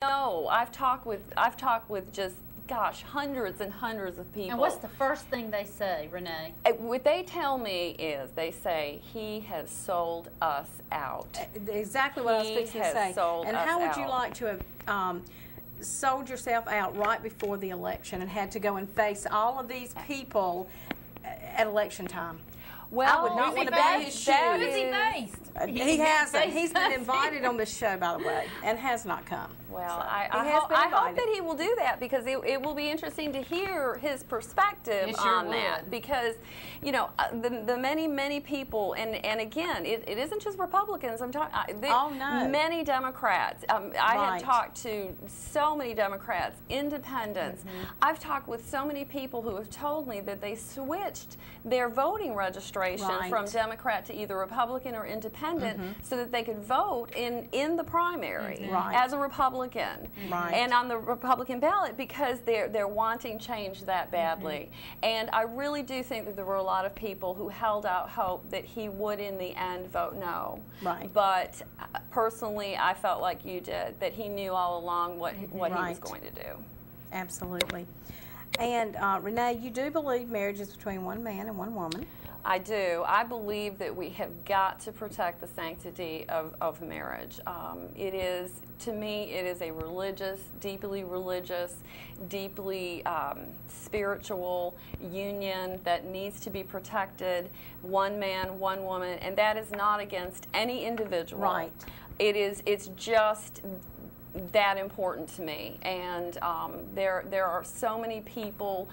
know. I've talked with just, gosh, hundreds and hundreds of people. And what's the first thing they say, Renee? What they tell me is they say, he has sold us out. Exactly what I was fixing to say. And how would you like to have sold yourself out right before the election and had to go and face all of these people at election time? Well, I would not want to be in his shoes. Who is he faced? He hasn't. He's been invited on this show, by the way, and has not come. Well, So, I hope that he will do that, because it will be interesting to hear his perspective on that. Because, you know, the many people, and again, it isn't just Republicans. I'm talking. Many Democrats. I have talked to so many Democrats, independents. I've talked with so many people who have told me that they switched their voting registration from Democrat to either Republican or independent so that they could vote in the primary as a Republican and on the Republican ballot, because they're wanting change that badly. And I really do think that there were a lot of people who held out hope that he would in the end vote no. But personally, I felt like you did, that he knew all along what he was going to do. Absolutely. And Renee, you do believe marriage is between one man and one woman? I do. I believe that we have got to protect the sanctity of marriage. It is, to me, it is a deeply spiritual union that needs to be protected. One man, one woman, and that is not against any individual. It's just that important to me, and there are so many people,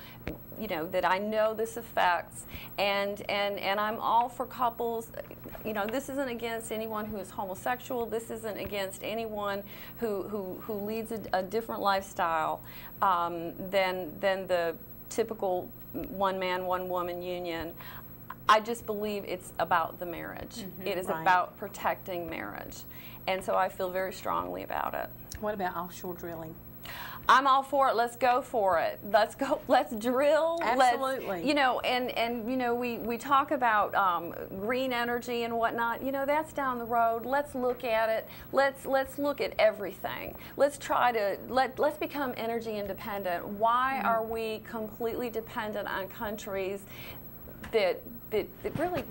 you know, that I know this affects, and I'm all for couples. You know, this isn't against anyone who is homosexual. This isn't against anyone who leads a different lifestyle than the typical one man, one woman union. I just believe it's about the marriage. It is about protecting marriage, and so I feel very strongly about it. What about offshore drilling? I'm all for it. Let's go for it. Let's go. Let's drill. Absolutely. You know, and you know, we talk about green energy and whatnot. You know, that's down the road. Let's look at it. Let's look at everything. Let's try to let's become energy independent. Why are we completely dependent on countries that really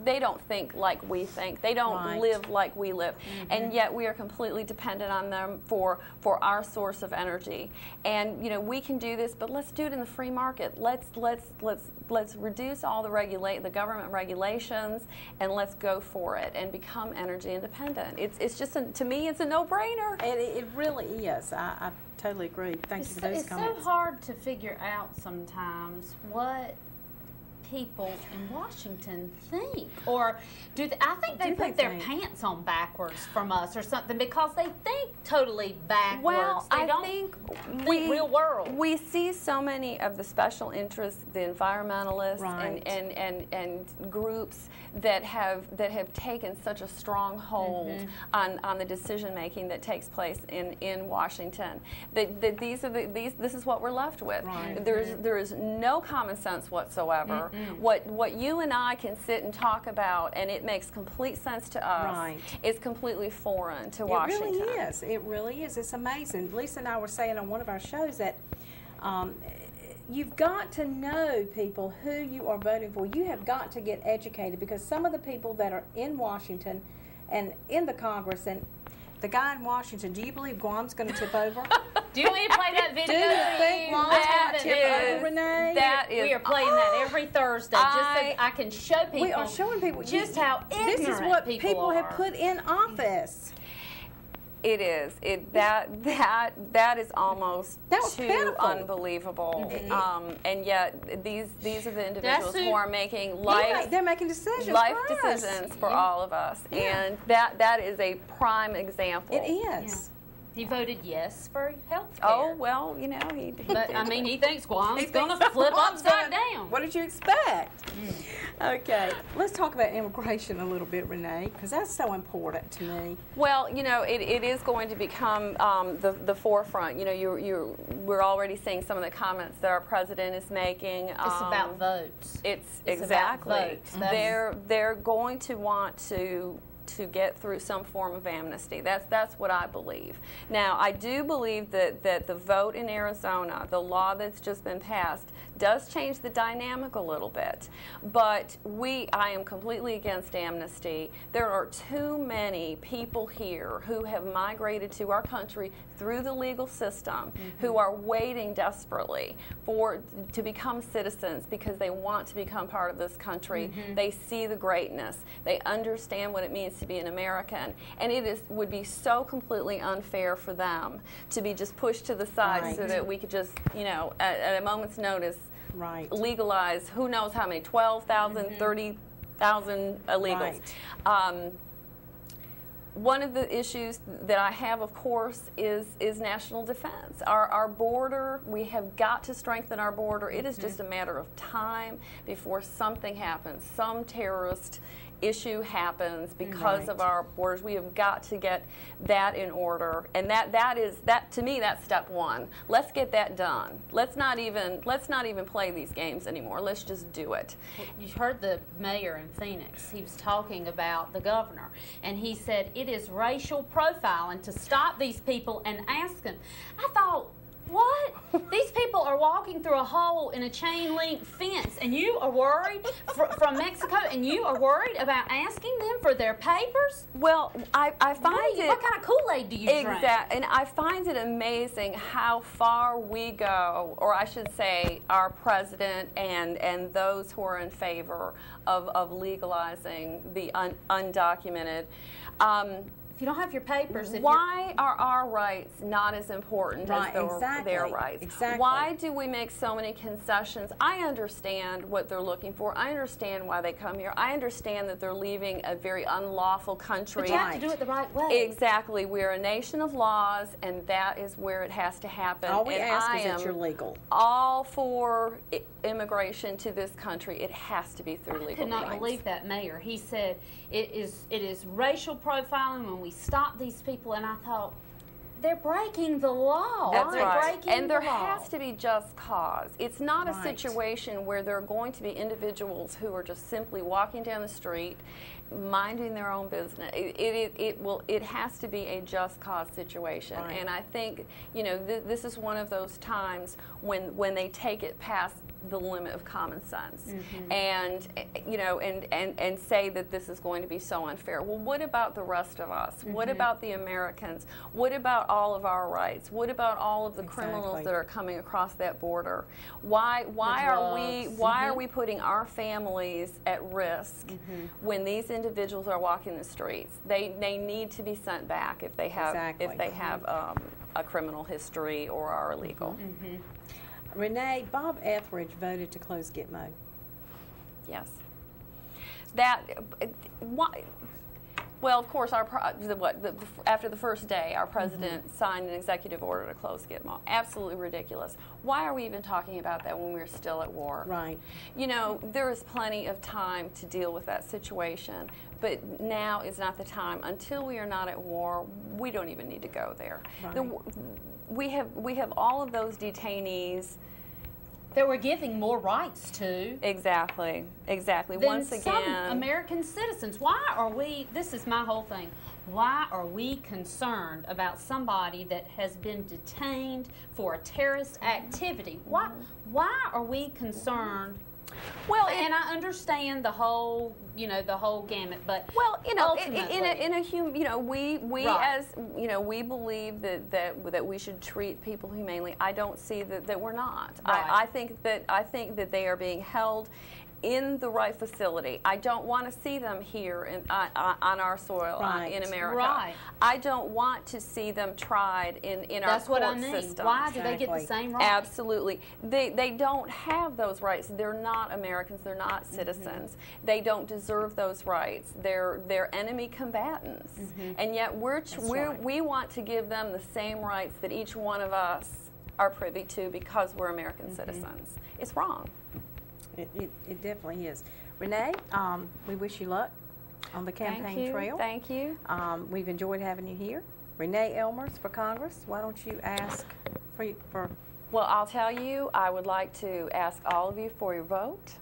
they don't think like we think. They don't live like we live. And yet we are completely dependent on them for our source of energy. And you know, we can do this, but let's do it in the free market. Let's reduce all the government regulations, and let's go for it and become energy independent. It's just to me, it's a no-brainer. It really is. I totally agree. Thank you for those comments. It's so hard to figure out sometimes what people in Washington think, or I think they put their pants on backwards from us or something, because they think totally backwards. Well, they don't think real world. We see so many of the special interests, the environmentalists and groups that have taken such a strong hold on the decision making that takes place in Washington. That this is what we're left with. There is no common sense whatsoever. What you and I can sit and talk about, and it makes complete sense to us, is completely foreign to Washington. It really is. It really is. It's amazing. Lisa and I were saying on one of our shows that you've got to know people who you are voting for. You have got to get educated, because some of the people that are in Washington and in the Congress, and the guy in Washington, do you believe Guam's going to tip over? Do you want me to play that video? Do you think Guam's going to tip over, Renee? We are playing that every Thursday, just so I can show people. We are showing people just how ignorant this is what people have are. put in office. It is. That is almost too pitiful. Unbelievable. And yet these are the individuals who are making they're making decisions for all of us. And that is a prime example. It is. He voted yes for health care. Oh, well, you know, but, I mean, he thinks Guam's going to flip upside down. What did you expect? Okay, let's talk about immigration a little bit, Renee, because that's so important to me. Well, you know, it is going to become the forefront. You know, we're already seeing some of the comments that our president is making. It's about votes. It's exactly. About votes. They're going to want to to get through some form of amnesty. That's what I believe. Now, I do believe that the vote in Arizona, the law that's just been passed, does change the dynamic a little bit. But I am completely against amnesty. There are too many people here who have migrated to our country through the legal system who are waiting desperately to become citizens because they want to become part of this country. They see the greatness. They understand what it means to be an American. And would be so completely unfair for them to be just pushed to the side so that we could just, at a moment's notice, legalize who knows how many, 12,000, 30,000 illegals. One of the issues that I have, of course, is national defense. Our border, we have got to strengthen our border. It is just a matter of time before something happens, some terrorist issue happens because of our borders. We have got to get that in order, and that to me, that's step one. Let's get that done. Let's not even play these games anymore. Let's just do it. Well, you heard the mayor in Phoenix. He was talking about the governor, and he said it is racial profiling to stop these people and ask them. I thought, what? These people are walking through a hole in a chain link fence, and you are worried from Mexico, and you are worried about asking them for their papers? Well, I find what kind of Kool-Aid do you drink? Exactly, and I find it amazing how far we go, or I should say our president and those who are in favor of legalizing the undocumented. If you don't have your papers, why are our rights not as important as their rights? Exactly. Why do we make so many concessions? I understand what they're looking for. I understand why they come here. I understand that they're leaving a very unlawful country. But you have to do it the right way. Exactly. We're a nation of laws, and that is where it has to happen. All we ask is that you're legal. All for immigration to this country. It has to be through legal means. I could not believe that mayor. He said it is racial profiling when we stop these people, and I thought, they're breaking the law. That's right. And there has to be just cause. It's not a situation where there are going to be individuals who are just simply walking down the street, minding their own business. It has to be a just cause situation. And I think, this is one of those times when they take it past the limit of common sense, and and say that this is going to be so unfair. Well, what about the rest of us? What about the Americans? What about all of our rights? What about all of the criminals that are coming across that border? Why are we putting our families at risk when these individuals are walking the streets? They need to be sent back if they have a criminal history or are illegal. Renee, Bob Etheridge voted to close Gitmo. Yes. Well, of course, after the first day, our president signed an executive order to close Gitmo. Absolutely ridiculous. Why are we even talking about that when we're still at war? Right. There is plenty of time to deal with that situation, but now is not the time. Until we are not at war, we don't even need to go there. Right. We have all of those detainees that we're giving more rights to. Exactly. Once again, some American citizens. Why are we? This is my whole thing. Why are we concerned about somebody that has been detained for a terrorist activity? Why are we concerned? Well, and I understand the whole, the whole gamut, but we believe that we should treat people humanely. I don't see that we're not. Right. I think that they are being held in the right facility. I don't want to see them here on our soil in America. Right. I don't want to see them tried in our court system. Why do they get the same rights? Absolutely. They don't have those rights. They're not Americans. They're not citizens. They don't deserve those rights. They're enemy combatants. And yet we want to give them the same rights that each one of us are privy to because we're American citizens. It's wrong. It definitely is. Renee, we wish you luck on the campaign trail. Thank you. We've enjoyed having you here. Renee Ellmers for Congress. Why don't you ask for? Well, I'll tell you, I would like to ask all of you for your vote.